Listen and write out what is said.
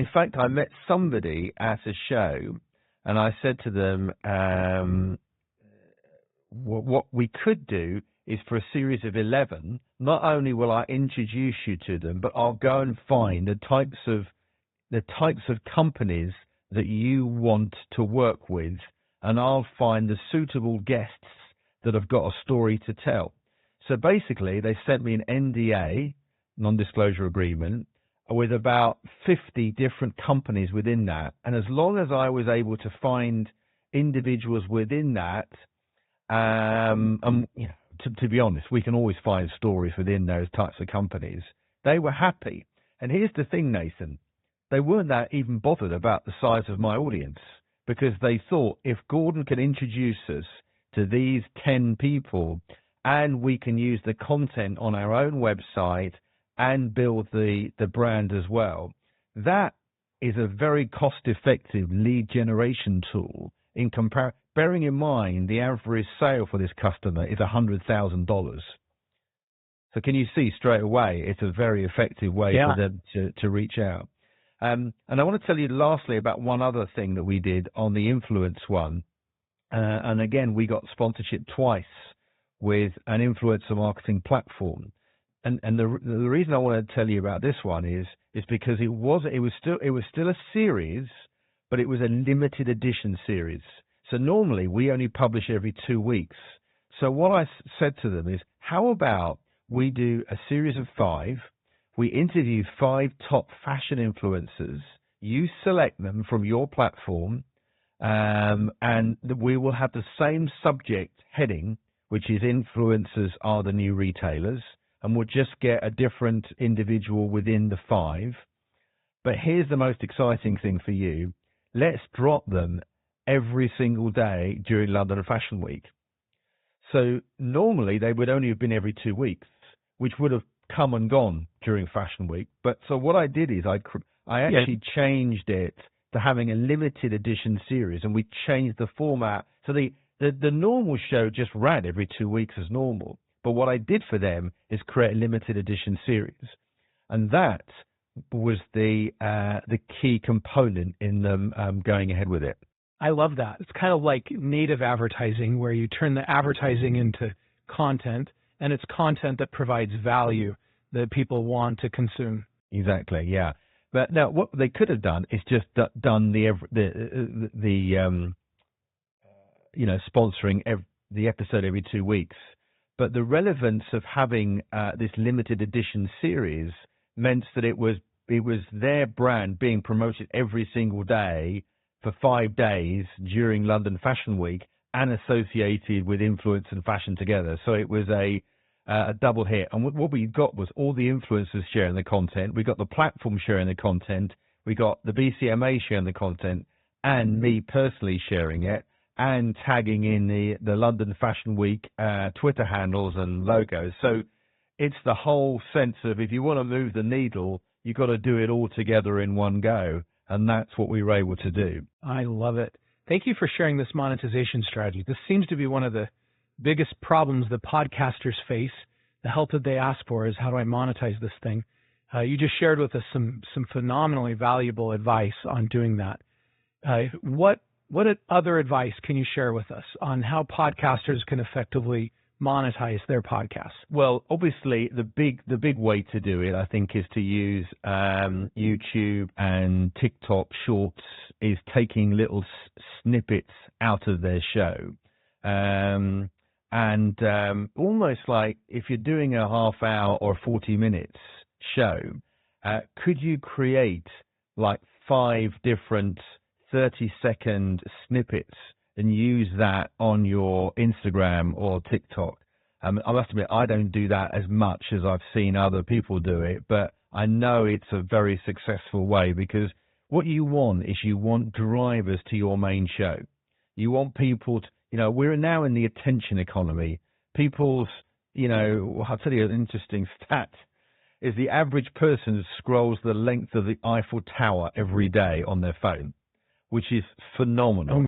In fact, I met somebody at a show, and I said to them, what we could do is for a series of 11, not only will I introduce you to them, but I'll go and find the types of companies that you want to work with, and I'll find the suitable guests that have got a story to tell. So basically, they sent me an NDA, non-disclosure agreement, with about 50 different companies within that. And as long as I was able to find individuals within that, to be honest, we can always find stories within those types of companies. They were happy. And here's the thing, Nathan. They weren't that even bothered about the size of my audience, because they thought if Gordon can introduce us to these 10 people and we can use the content on our own website and build the brand as well, that is a very cost-effective lead generation tool in comparison. Bearing in mind the average sale for this customer is $100,000. So can you see straight away it's a very effective way for them to reach out. And I want to tell you lastly about one other thing that we did on the influence one. And again, we got sponsorship twice with an influencer marketing platform. And the reason I want to tell you about this one is because it was still a series, but it was a limited edition series. So normally we only publish every 2 weeks. So what I said to them is, how about we do a series of 5? We interview 5 top fashion influencers. You select them from your platform, and we will have the same subject heading, which is influencers are the new retailers, and we'll just get a different individual within the 5. But here's the most exciting thing for you. Let's drop them every single day during London Fashion Week. So normally they would only have been every 2 weeks, which would have come and gone during Fashion Week. But so what I did is I actually changed it to having a limited edition series, and we changed the format. So the normal show just ran every 2 weeks as normal. But what I did for them is create a limited edition series, and that was the key component in them going ahead with it. I love that. It's kind of like native advertising, where you turn the advertising into content, and it's content that provides value that people want to consume. Exactly, yeah. But now, what they could have done is just done the sponsoring the episode every 2 weeks. But the relevance of having this limited edition series meant that it was their brand being promoted every single day for 5 days during London Fashion Week, and associated with influence and fashion together. So it was a double hit. And what we got was all the influencers sharing the content. We got the platform sharing the content. We got the BCMA sharing the content, and me personally sharing it, and tagging in the London Fashion Week Twitter handles and logos. So it's the whole sense of, if you want to move the needle, you've got to do it all together in one go. And that's what we were able to do. I love it. Thank you for sharing this monetization strategy. This seems to be one of the biggest problems that podcasters face. The help that they ask for is, how do I monetize this thing? You just shared with us some phenomenally valuable advice on doing that. What other advice can you share with us on how podcasters can effectively monetize their podcasts? Well, obviously the big way to do it, I think, is to use YouTube and TikTok Shorts, is taking little snippets out of their show. And almost like if you're doing a half hour or 40 minutes show, could you create like 5 different 30-second snippets and use that on your Instagram or TikTok? I must admit, I don't do that as much as I've seen other people do it, but I know it's a very successful way, because what you want is you want drivers to your main show. You want people to, we're now in the attention economy. People's, I'll tell you an interesting stat, is the average person scrolls the length of the Eiffel Tower every day on their phone, which is phenomenal.